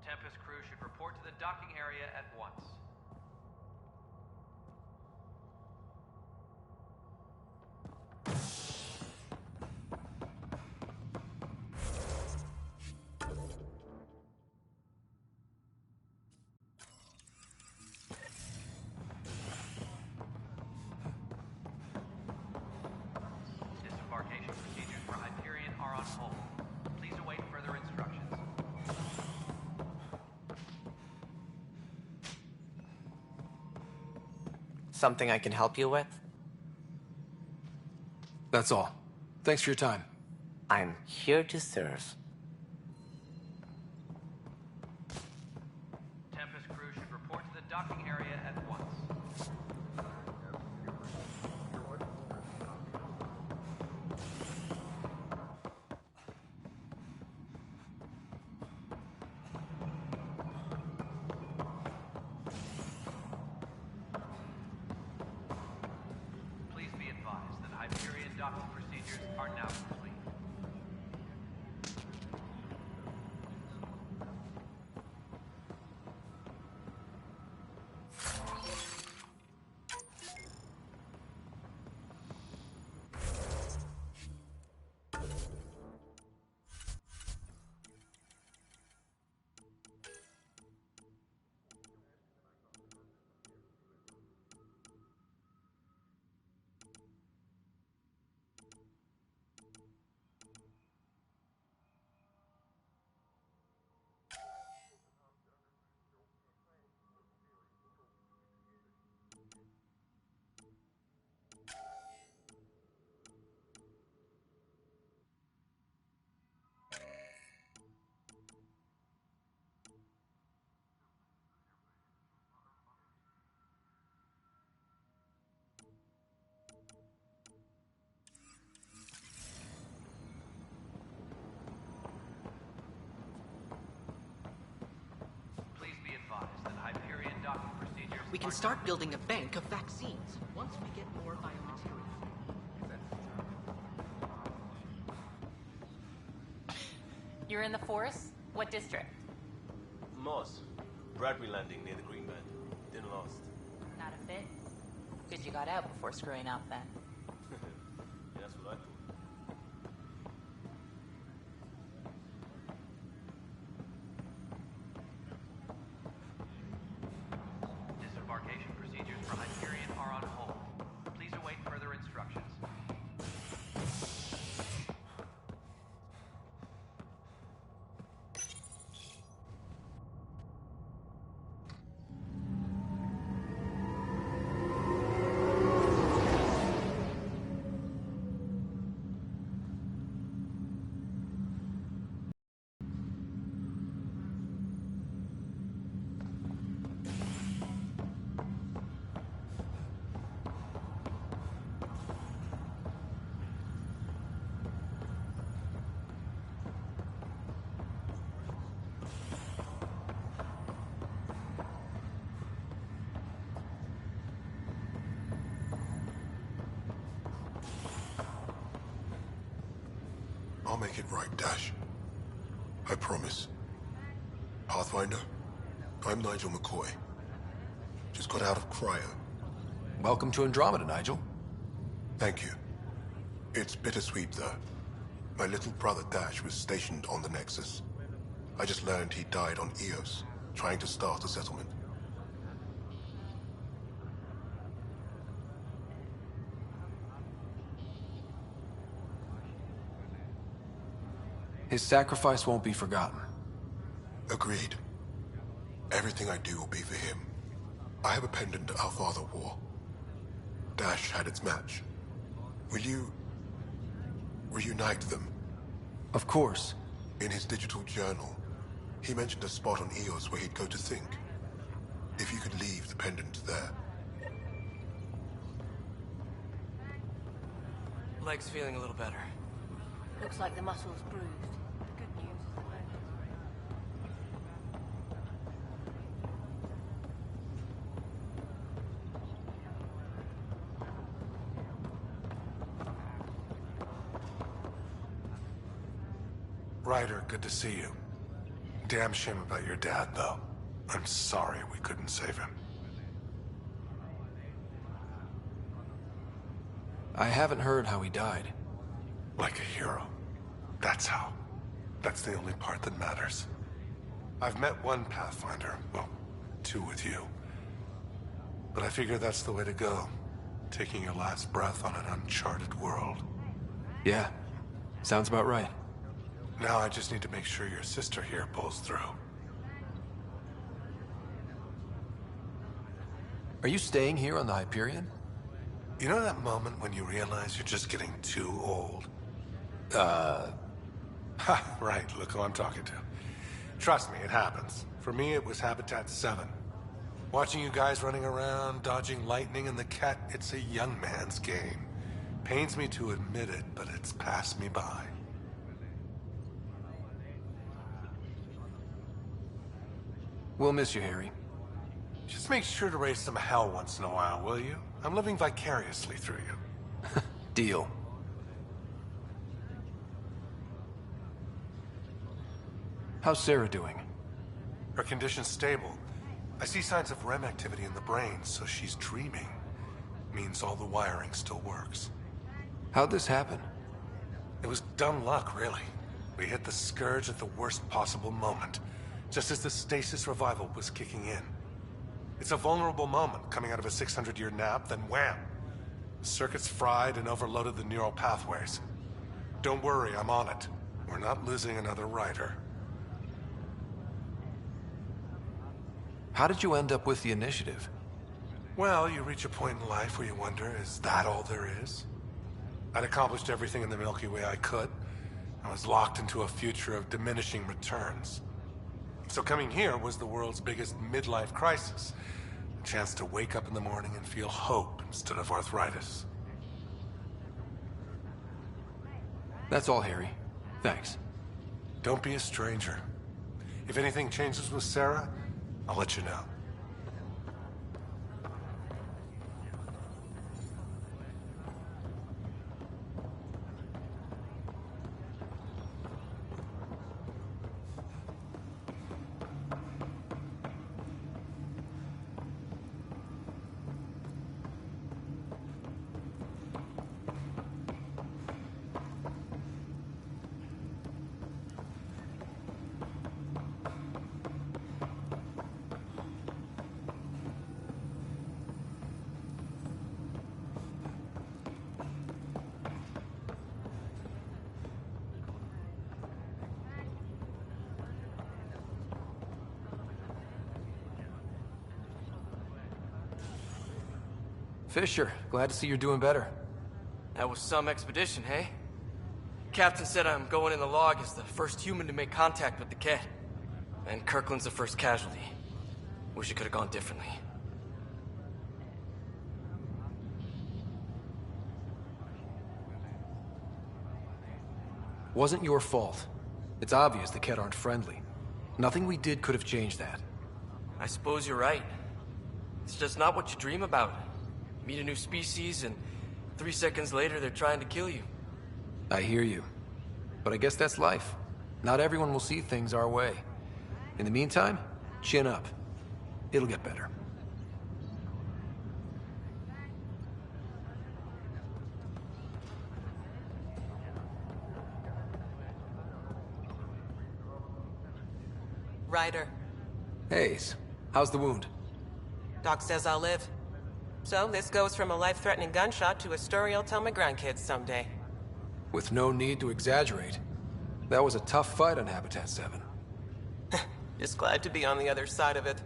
Tempest crew should report to the docking area at once. Disembarkation procedures for Hyperion are on hold. Please await further instructions. Something I can help you with? That's all. Thanks for your time. I'm here to serve. Tempest crew should report to the docking area at once. Please be advised that Hyperion docking procedures are now complete. Please be advised that Hyperion docking procedures We can start building a bank of vaccines once we get more biomaterial. You're in the forest? What district? Moss. Bradbury landing near the Green Band. Dinner lost. Not a fit? Good you got out before screwing up then. Yeah, that's what I thought. Disembarkation procedures for Hyperion are on hold. Please await further instructions. I'll make it right, Dash. I promise. Pathfinder, I'm Nigel McCoy. Just got out of cryo. Welcome to Andromeda, Nigel. Thank you. It's bittersweet, though. My little brother Dash was stationed on the Nexus. I just learned he died on Eos, trying to start a settlement. His sacrifice won't be forgotten. Agreed. Everything I do will be for him. I have a pendant our father wore. Dash had its match. Will you reunite them? Of course. In his digital journal, he mentioned a spot on Eos where he'd go to think. If you could leave the pendant there. Leg's feeling a little better. Looks like the muscle's bruised. The good news is Ryder, good to see you. Damn shame about your dad, though. I'm sorry we couldn't save him. I haven't heard how he died. Like a hero. That's how. That's the only part that matters. I've met one Pathfinder, well, two with you. But I figure that's the way to go. Taking your last breath on an uncharted world. Yeah, sounds about right. Now I just need to make sure your sister here pulls through. Are you staying here on the Hyperion? You know that moment when you realize you're just getting too old? Ha, right, look who I'm talking to. Trust me, it happens. For me, it was Habitat 7. Watching you guys running around, dodging lightning and the cat, it's a young man's game. Pains me to admit it, but it's passed me by. We'll miss you, Harry. Just make sure to raise some hell once in a while, will you? I'm living vicariously through you. Deal. How's Sarah doing? Her condition's stable. I see signs of REM activity in the brain, so she's dreaming. Means all the wiring still works. How'd this happen? It was dumb luck, really. We hit the Scourge at the worst possible moment, just as the stasis revival was kicking in. It's a vulnerable moment coming out of a 600-year nap, then wham! Circuits fried and overloaded the neural pathways. Don't worry, I'm on it. We're not losing another Ryder. How did you end up with the initiative? Well, you reach a point in life where you wonder, is that all there is? I'd accomplished everything in the Milky Way I could. I was locked into a future of diminishing returns. So coming here was the world's biggest midlife crisis. A chance to wake up in the morning and feel hope instead of arthritis. That's all, Harry. Thanks. Don't be a stranger. If anything changes with Sarah, I'll let you know. Fisher, glad to see you're doing better. That was some expedition, hey? Captain said I'm going in the log as the first human to make contact with the Ket. And Kirkland's the first casualty. Wish it could have gone differently. Wasn't your fault. It's obvious the Ket aren't friendly. Nothing we did could have changed that. I suppose you're right. It's just not what you dream about. Meet a new species, and 3 seconds later they're trying to kill you. I hear you. But I guess that's life. Not everyone will see things our way. In the meantime, chin up. It'll get better. Ryder. Hayes, how's the wound? Doc says I'll live. So this goes from a life-threatening gunshot to a story I'll tell my grandkids someday. With no need to exaggerate. That was a tough fight on Habitat 7. Just glad to be on the other side of it.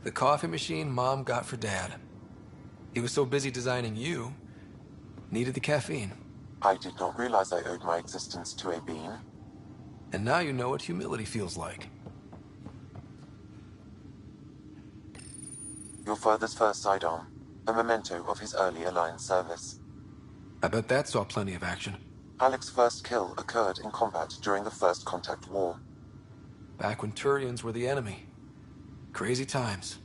The coffee machine Mom got for Dad. He was so busy designing you, needed the caffeine. I did not realize I owed my existence to a bean. And now you know what humility feels like. Your father's first sidearm, a memento of his early Alliance service. I bet that saw plenty of action. Alec's first kill occurred in combat during the First Contact War. Back when Turians were the enemy. Crazy times.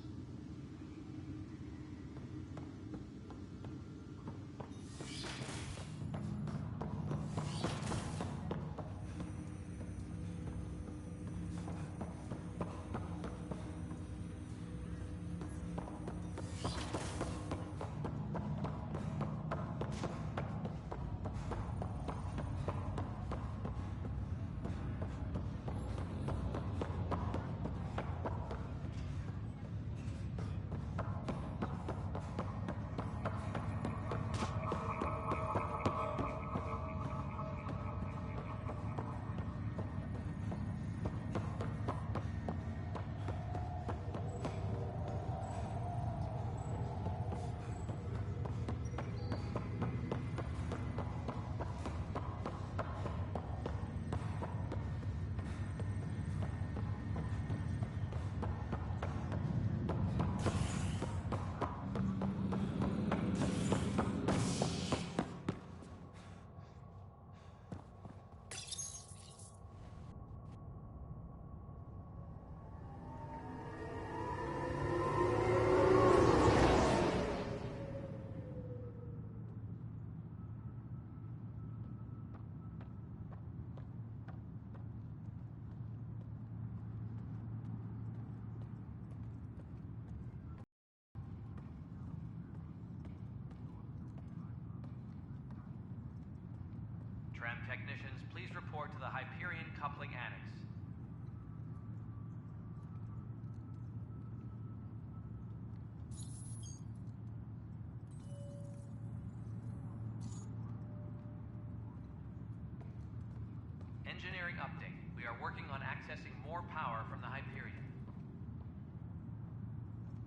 more power from the Hyperion.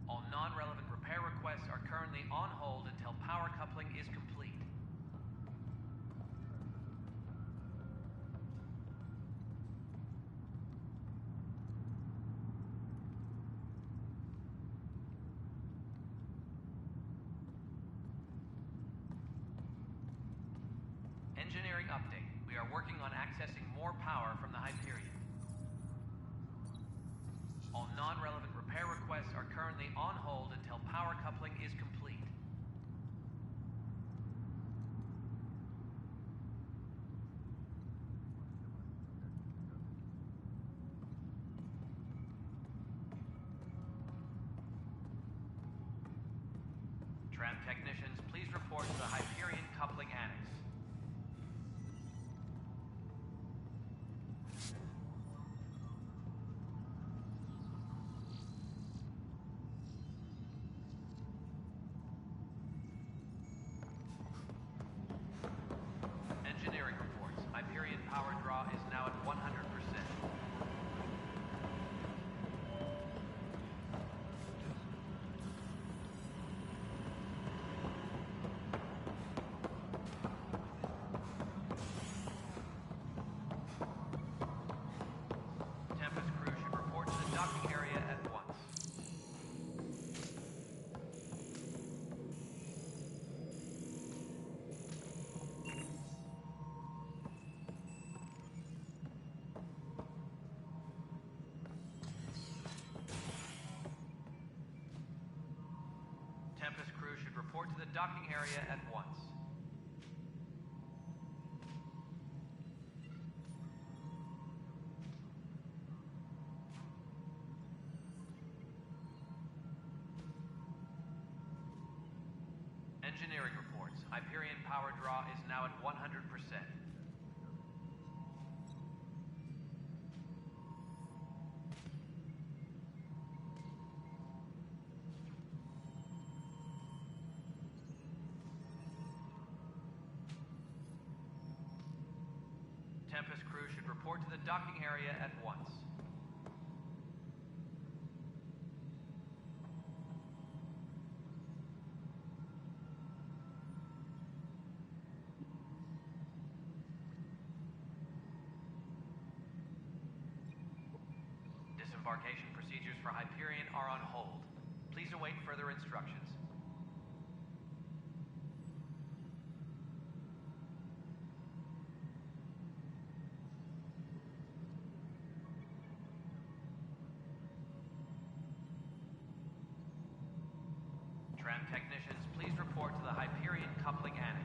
All non-relevant repair requests are currently on hold until power coupling is complete. Engineering update. We are working on accessing more power from the Hyperion. All non-relevant repair requests are currently on hold until power coupling is complete. Tram technicians, please report to the Hyperion coupling annex. Engineering reports. Hyperion power draw is now at 100%. Tempest crew should report to the docking area at once. Tempest crew should report to the docking area at once. Engineering reports. Hyperion power draw is now at 100%. Tempest crew should report to the docking area at once. Disembarkation procedures for Hyperion are on hold. Please await further instructions. Tram technicians, please report to the Hyperion coupling annex.